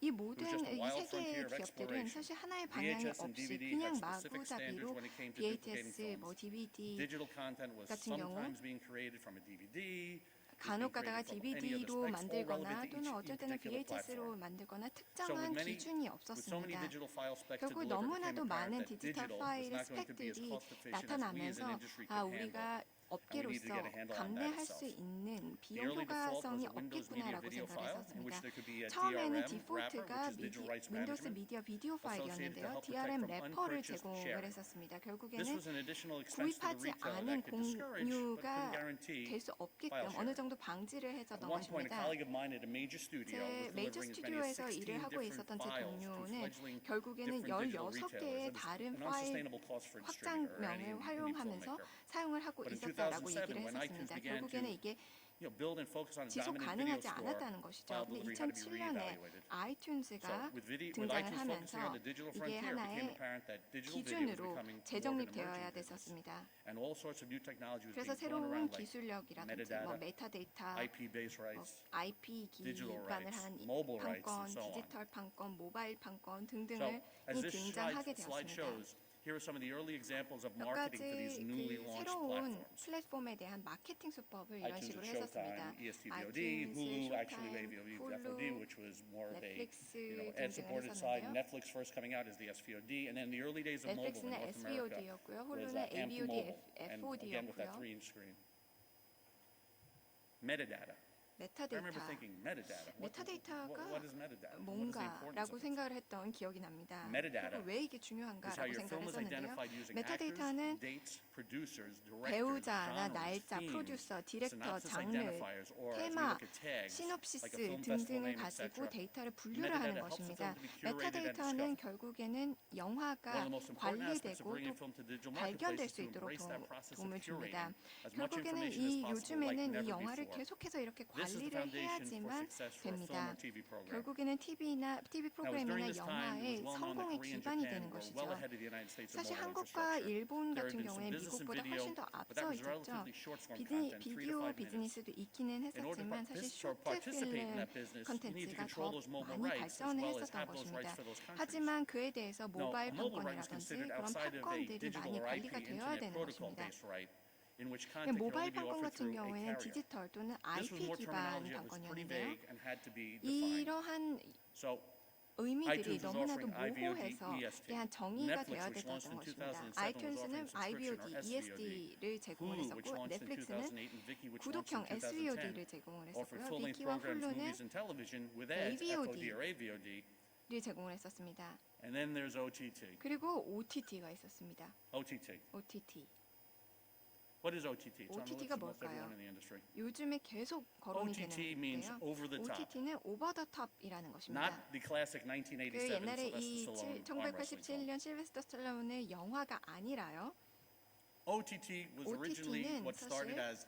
이 It was 모든 just a 이 wild 세 frontier 개의 of 기업들은 exploration. 사실 하나의 방향이 VHS and 없이 DVD 그냥 had specific standards 마구잡이로 when it came to duplicating VHS, 뭐 films. DVD Digital content was 같은 경우 sometimes being created from a DVD. 간혹 being 가다가 created from any of the DVD로 specs, all 만들거나 relevant to 또는 each 어쩔 때는 particular VHS로 platform. 만들거나 So 특정한 기준이 with so many 없었습니다. digital file specs to 결국 deliver, it became 너무나도 apparent 많은 that 디지털 digital was 파일 not going to be as 스펙들이 cost efficient as we as 나타나면서 an industry 아, could handle. 우리가 업계로서 get a handle on that 감내할 수 itself. 있는 The 비용 early default was 효과성이 a Windows Media 없겠구나라고 Video 생각을 file in which 했었습니다. there could be a 처음에는 DRM wrapper, 디폴트가 which is digital rights 윈도우스 management, 미디어 비디오 associated to 파일이었는데요. help protect DRM from 래퍼를 unpurchased 제공을 sharing. 했었습니다. This 결국에는 was an additional expense to the 구입하지 retailer 않은 that could discourage but 공유가 couldn't guarantee 될 수 없게끔 file 어느 sharing. 정도 방지를 해줬던 At one point, a 것입니다. colleague of mine at a major studio 제 was 메이저 delivering as many as 스튜디오에서 16 일을 하고 different 있었던 제 files to 동료는 fledgling 결국에는 different digital 16개의 retailers. It was 다른 an 파일 unsustainable cost for a distributor or any 확장명을 indie 활용하면서 filmmaker. 사용을 하고 But in 있었다라고 2007, 얘기를 when iTunes 했었습니다. began 결국에는 to 이게 build and focus on a 지속 dominant video 가능하지 store, 않았다는 것이죠. file 근데 delivery had to be 2007년에 reevaluated. So 아이튠즈가 with iTunes 등장을 focusing on 하면서 the digital 이게 frontier, it became 하나의 apparent that digital video was 기준으로 becoming more of an 재정립되어야 emerging business. 됐었습니다. And all sorts of new technology was 그래서 being thrown 새로운 around like 기술력이라든지 metadata, 뭐 메타데이터, IP-based rights, IP digital 기반을 rights, 한 mobile rights, 판권, and so on. 디지털 판권, 모바일 판권 So, 등등을 as this 등장하게 slide 되었습니다. shows, here are some of the early examples of 몇 marketing for these 가지 newly 그 launched 새로운 platforms. 플랫폼에 대한 마케팅 수법을 이런 iTunes 식으로 and 했었습니다. Showtime, EST-VOD, 아이튠즈, Hulu, actually 쇼타임, AVOD, 훌루, FOD, which was more of a 넷플릭스 등등을 ad-supported side. 했었는데요. Netflix first coming out as the SVOD, and then the early days of mobile in 넷플릭스는 North America SVOD였고요. was 훌루는 AMP AVOD, Mobile, and again with that FOD였고요. 3-inch screen. Metadata. I remember 메타데이터, thinking, metadata. 메타데이터가 What is metadata? What is the importance 뭔가라고 of it? 생각을 했던 기억이 납니다. Metadata 그리고 왜 이게 Is how 중요한가라고 your film 생각을 is 했었는데요. identified using 메타데이터는 actors, dates, producers, directors, 배우자나 genres, 날짜, themes, 프로듀서, 디렉터, synopsis 장르, identifiers, or as we 테마, look at tags, 시놉시스 like a film festival 등등을 name, 가지고 etc. 데이터를 분류를 Metadata 하는 helps the 것입니다. film to be curated and 메타데이터는 discovered. 결국에는 One of 영화가 the most important aspects of 관리되고 bringing 또 film to digital 발견될 marketplace is 수 to 있도록 embrace that process of 도움을 줍니다. curating as much 결국에는 information as 이 possible, like 요즘에는 이 never 영화를 before. 계속해서 이렇게 This is the 관리를 foundation for 해야지만 success for a film 됩니다. or TV program. 결국에는 TV Now, it was 프로그램이나 during this time, it was 영화의 well known that 성공의 Korea and 기반이 Japan 되는 were 것이죠. well ahead of the United States in 사실 mobile 한국과 infrastructure. 일본 There 같은 had been some 경우에 business and 미국보다 video, 훨씬 더 but that 앞서 was 있었죠. relatively short form content, 3 to 비디오 5 minutes. 비즈니스도 있기는 In order 했었지만 사실 to 쇼트 participate in 필름 that business, you need to 컨텐츠가 control 더 those mobile 많이 rights as 발전을 well as 했었던 have those rights 것입니다. for those countries. 하지만 그에 대해서 No, 모바일 a mobile right was 판권이라든지 considered 그런 outside of a 판권들이 digital 많이 or IP 관리가 되어야 internet 되는 protocol 것입니다. based right in which content could 모바일 only be 판권 offered 같은 through a 경우에는 carrier. 디지털 또는 This was IP more 기반 terminology that was pretty 판권이었는데요. vague and had to be defined. 이러한 So 의미들이 iTunes was 너무나도 offering IVOD, 모호해서 EST. 대한 정의가 Netflix, 되어야 which launched 됐던 in 것입니다. 2007, was 아이튠즈는 offering subscription IVOD, or ESD를 제공을 Hulu, which 했었고 launched in 넷플릭스는 2008, and Viki, which launched 구독형 in 2010, SVOD를 제공을 offered 했었고요. full-length 비키와 programs, 훌루는 movies, and television with ads, AVOD. FOD or AVOD. 를 제공을 했었습니다. And then there's OTT. 그리고 OTT가 있었습니다. OTT. OTT. What is OTT? It's on the lips OTT가 of most 뭘까요? everyone in the industry. 요즘에 계속 거론이 OTT means 되는 over the top. OTT는 오버 더 톱이라는 것입니다. Not the classic 그 1987 옛날에 Sylvester 이 Stallone arm wrestling film. 1987년 실베스터 스탈론의 영화가 아니라요. OTT was originally OTT는 what started 사실 as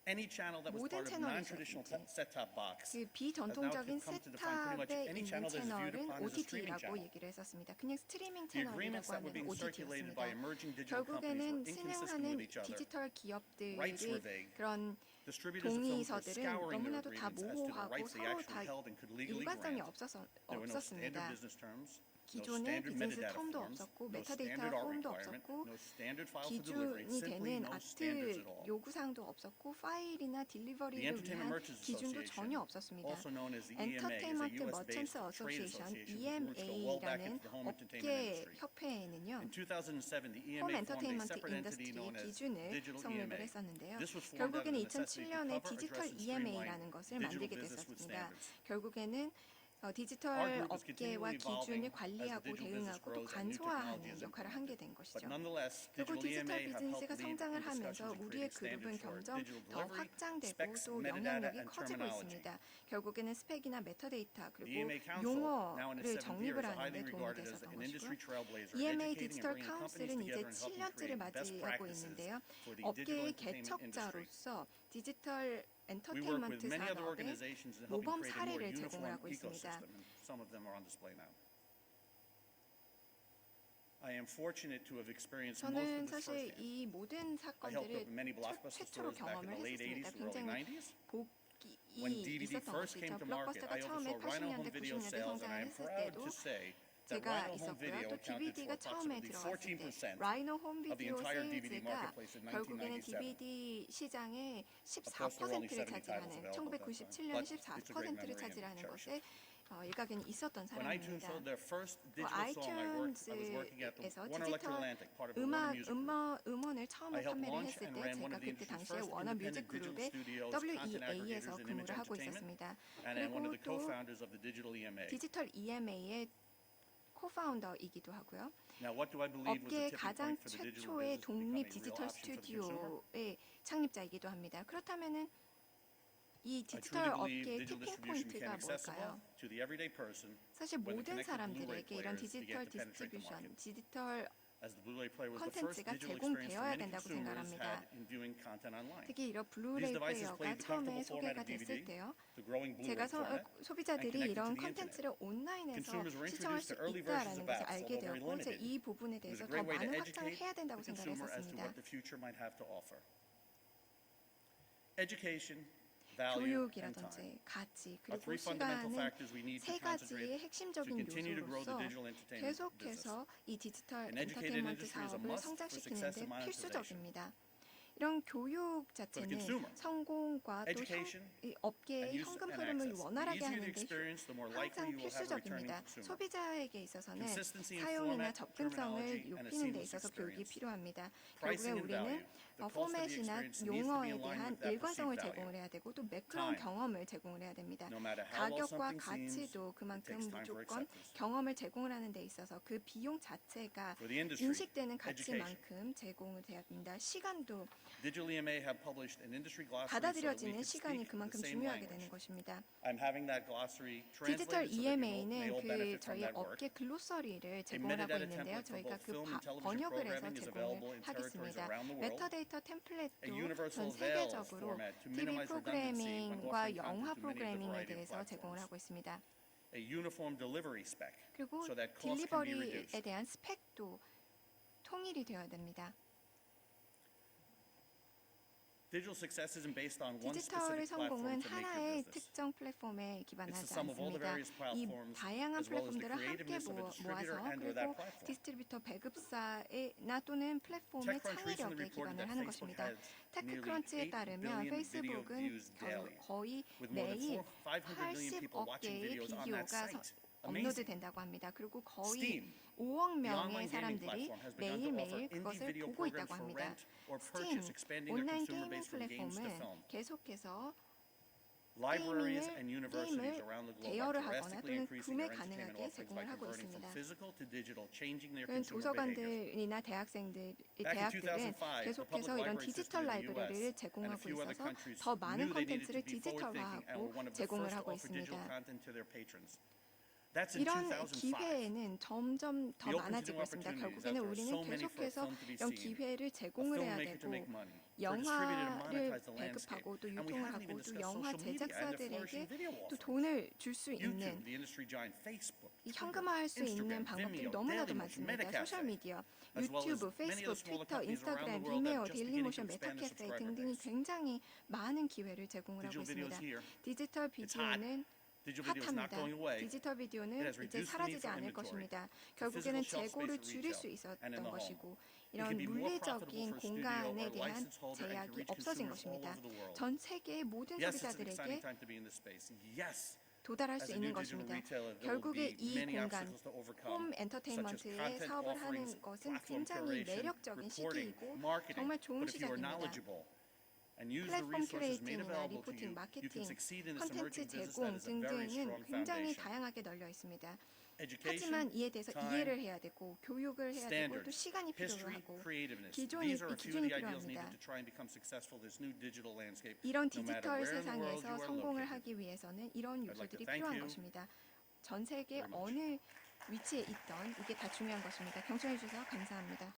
any channel that was 모든 part of 채널이 non-traditional 있었는지. set-top box. 그 비전통적인 come to define pretty much 셋탑에 any 있는 channel that is viewed 채널은 upon as a streaming OTT라고 channel. 얘기를 했었습니다. 그냥 스트리밍 The agreements 채널이라고 that were 하면 being circulated by OTT였습니다. emerging digital companies 결국에는 were inconsistent 진행하는 with each other. 디지털 Rights were 기업들의 vague. 그런 Distributors of films were 동의서들은 scouring their 너무나도 다 agreements as to the 모호하고 rights they 서로 actually 다 held and could legally 일관성이 grant. There were no standard 없었습니다. business terms, no 기존의 standard 비즈니스 metadata 텀도 forms, 없었고 no 메타데이터 standard art 폼도 requirement, 없었고 no standard file for delivery, 기준이 simply 되는 no standards at 아트 all. 요구사항도 없었고 파일이나 The 딜리버리를 Entertainment 위한 Merchants 기준도 Association, 전혀 없었습니다. also known as the EMA, is a 엔터테인먼트 US-based 머천트 trade 어소시에이션 association with roots go well back EMA라는 into the home entertainment 업계 industry. 협회에는요. In 2007, the 홈 EMA formed a 엔터테인먼트 separate entity 인더스트리 known as 기준을 Digital 성립을 EMA. 했었는데요. This was formed out of 결국에는 the necessity to 2007년에 cover, 디지털 address, and streamline EMA라는 것을 digital 만들게 business with 됐었습니다. standards. 결국에는 Our 디지털 group is 업계와 continually evolving 기준을 as the 관리하고 digital business 대응하고 또 grows and new technology 간소화하는 is 역할을 implemented. 하게 된 But 것이죠. nonetheless, 결국 digital EMA 디지털 have helped 비즈니스가 lead 성장을 in 하면서 discussions and 우리의 created 그룹은 standards for 점점 digital 더 delivery, 확장되고 specs, 또 metadata, 영향력이 and 커지고 terminology. 있습니다. 결국에는 스펙이나 메타데이터 The 그리고 EMA Council, now in its 7th 용어를 year, 정립을 is highly 하는 데 도움이 regarded as 됐었던 an industry 것이고요. trailblazer, EMA educating and 디지털 bringing companies 카운슬은 이제 together and helping 7년째를 create best 맞이하고 practices 있는데요. for the digital 업계의 entertainment industry. 개척자로서 디지털 We work with 엔터테인먼트 many other 산업의 organizations in helping 모범 create a more 사례를 uniform 제공을 하고 있습니다. ecosystem, and some of them are on display now. I am fortunate to have experienced most of 저는 this 사실 firsthand. 이 모든 I helped 사건들을 open many blockbuster 최초로 stores back in 경험을 the late 80s, 했었습니다. early 굉장히 90s. 복이 When DVD 있었던 first 것이죠. came to market, 블록버스터가 I 처음에 oversaw Rhino 80년대, Home Video 90년대 sales, and I am 성장을 했을 proud 때도 to say that 제가 Rhino Home 있었고요. Video 또 accounted DVD가 for 처음에 approximately 들어왔을 때 14% 라이노 홈 of the 비디오 entire DVD 세일즈가 marketplace in 결국에는 1997. DVD 시장의 Of course, there were only 14%를 70 titles 차지하는 available at that time, 1997년 but it's a great 14%를 memory and 차지하는 cherish 것에 it. 일가견이 있었던 When iTunes 사람입니다. sold their first digital song, I was working at the 아이튠즈에서 Warner Electric 디지털 Atlantic, part of the Warner Music Group. 음원을 처음에 I helped 판매를 launch 했을 and 때 ran one 제가 of the 그때 industry's 당시에 first 워너 뮤직 independent digital 그룹의 studios, content WEA에서 aggregators in image 근무를 하고 entertainment, 있었습니다. and I'm one of 그리고 the 또 co-founders of the Digital EMA. 디지털 EMA의 코파운더이기도 하고요. Now, what do I believe was 업계의 the tipping 가장 point for the digital 최초의 business 독립 becoming a real 디지털 option for the consumer? 스튜디오의 창립자이기도 합니다. 그렇다면은 이 I 디지털 truly believe 업계의 digital 티핑 distribution became 포인트가 accessible 뭘까요? to the everyday person 사실 when the 모든 connected Blu-ray 사람들에게 이런 players began 디지털 to penetrate the 디스트리뷰션, market. 디지털 As the Blu-ray player was the first 콘텐츠가 digital experience 제공되어야 that many 된다고 consumers 생각합니다. had in viewing content online. 특히 이런 블루레이 devices 플레이어가 played the 처음에 comfortable format 소개가 of DVD, 됐을 때요. the growing Blu-ray 제가 format, 소비자들이 and connected 이런 to the internet. 컨텐츠를 온라인에서 Consumers were 시청할 introduced 수 to early versions 있다라는 of 것을 apps, 알게 although very 되었고 이제 limited. 이 부분에 It was 대해서 a 더 great way to 많은 확장을 educate 해야 된다고 the consumer as to 생각했습니다. what the future might have to offer. Education, value, and time 교육이라든지 가치 are 그리고 three fundamental 시간은 factors we need 세 to concentrate 가지의 to 핵심적인 continue to grow the 요소로서 digital entertainment business. 계속해서 이 디지털 An educated 엔터테인먼트 industry is a 사업을 must for 성장시키는 success 데 and monetization. 필수적입니다. 이런 교육 자체는 consumer, 성공과 또 education 이 업계의 and use 현금 and 흐름을 access. 원활하게 The easier the 하는 데 experience, the more likely 항상 you will have a returning 필수적입니다. consumer. 소비자에게 있어서는 Consistency in 사용이나 format, 접근성을 terminology, and a 높이는 데 seamless 있어서 교육이 experience. 필요합니다. 결국에 Pricing and 우리는 value. The cost of the 포맷이나 experience needs to be 용어에 in line 대한 with that 일관성을 perceived value. 제공을 해야 되고 또 매끄러운 Time. 경험을 제공을 해야 됩니다. No matter how well 가격과 something seems, 가치도 it 그만큼 takes time for 무조건 acceptance. 경험을 제공을 하는 데 있어서 그 비용 자체가 For the industry, 인식되는 education. 가치만큼 제공을 해야 됩니다. 시간도 Digital EMA have published an industry glossary so that we 받아들여지는 can 시간이 speak the 그만큼 same 중요하게 language. 되는 것입니다. I'm having that glossary 디지털 translated so that you may EMA는 all 그 benefit from 저희 that work. 업계 글로서리를 A 제공을 하고 metadata 있는데요. template for 저희가 both 그 film and television 번역을 해서 programming is available 제공을 in territories 하겠습니다. around the world. 메타데이터 A 템플릿도 universal 전 avail 세계적으로 format to TV minimize redundancy when 프로그래밍과 offering 영화 content to many of the 프로그래밍에 variety of 대해서 제공을 platforms. 하고 있습니다. A uniform delivery spec 그리고 so that costs can be 딜리버리에 reduced. 대한 스펙도 통일이 되어야 됩니다. Digital success isn't based on one 디지털의 specific platform 성공은 to make your 하나의 business. 특정 플랫폼에 It's the 기반하지 sum of all the 않습니다. various 이 platforms 다양한 as well as the 플랫폼들을 함께 creativeness of a distributor 모아서 and or that 그리고 platform. 디스트리뷰터 배급사나 또는 플랫폼의 TechCrunch recently 창의력에 reported 기반을 that 하는 Facebook 것입니다. has nearly 테크크런치에 8 따르면 billion video 페이스북은 views daily, 거의 with more than 매일 500 million people 80억 watching 개의 videos on that 비디오가 site. 업로드 Amazing. 된다고 합니다. 그리고 거의 Steam, 5억 the 명의 online gaming 사람들이 platform, has begun to offer 매일매일 indie 그것을 video 보고 programs 있다고 for 합니다. rent or 스팀, purchase, expanding their 온라인 consumer 게이밍 base from games to 플랫폼은 film. 계속해서 Libraries 게이밍을 and universities around the globe are 대여를 하거나 drastically 또는 increasing 구매 their entertainment 가능하게 offerings by 제공을 하고 converting from 있습니다. physical to digital, changing their 그런 consumer behavior. 도서관들이나 대학들은 Back in 2005, the 계속해서 public 이런 library 디지털 system in the 라이브러리를 US and a 제공하고 few other 있어서 countries 더 많은 knew they needed to 콘텐츠를 be forward-thinking and 디지털화하고 were one of the 제공을 first to 하고 offer digital 있습니다. content to their patrons. That's in 이런 2005. 기회는 점점 더 The open to 많아지고 new 있습니다. opportunities 결국에는 as there are 우리는 so many for a 계속해서 film to be 이런 seen, 기회를 a 제공을 해야 filmmaker to make 되고 money, for a distributor to 영화를 monetize the landscape. 배급하고 또 And we 유통을 haven't 하고 even 또 discussed 영화 social media and the flourishing 제작사들에게 video 또 offerings. 돈을 줄 수 YouTube, 있는 the industry giant, Facebook, 이 Twitter, 현금화할 수 있는 Instagram, 방법들이 Vimeo, 너무나도 Dailymotion, 많습니다. Metacafe, 소셜미디어, as well as 유튜브, many 페이스북, of the smaller 트위터, companies around 인스타그램, the world that 비메오, are just beginning 데일리모션, to expand their 메타캐페 subscriber 등등이 base. 굉장히 많은 기회를 제공을 하고 Digital video is 있습니다. here. 디지털 It's hot. 비디오는 Digital video is not 핫합니다. going away. 디지털 It 비디오는 has 이제 reduced the need 사라지지 for 않을 inventory, 것입니다. for 결국에는 physical shelf 재고를 space at 줄일 수 retail 있었던 and in the home. 것이고 It 이런 can be more 물리적인 profitable for a studio 공간에 or 대한 license holder and to 제약이 reach 없어진 consumers all 것입니다. over the world. 전 세계의 모든 Yes, it's an 소비자들에게 exciting time to be in this space. Yes, 도달할 as 수 a 있는 new digital 것입니다. retailer, there will 결국에 be 이 many 공간, obstacles to overcome, 홈 such as 엔터테인먼트의 content 사업을 하는 offerings, 것은 platform 굉장히 curation, 매력적인 reporting, 시기이고 marketing. 정말 좋은 But if you are 시작입니다. knowledgeable and use the 플랫폼 resources made 큐레이팅이나 available to 리포팅, you, you 마케팅, can succeed in this 콘텐츠 emerging business 제공 that is a very 등등은 strong 굉장히 foundation. 다양하게 널려 있습니다. Education, 하지만 이에 대해서 time, 이해를 해야 되고 교육을 해야 되고 또 standards, 시간이 history, 필요하고 creativeness. 기존이 These are a few of 기준이 the ideals 필요합니다. needed to try and become successful in this new digital landscape. 이런 no matter 디지털 where in the world 세상에서 you are 성공을 located. 하기 위해서는 이런 I'd like to 요소들이 thank 필요한 you 것입니다. 전 세계 very much. 어느 위치에 있던 이게 다 중요한 것입니다. 경청해 주셔서 감사합니다.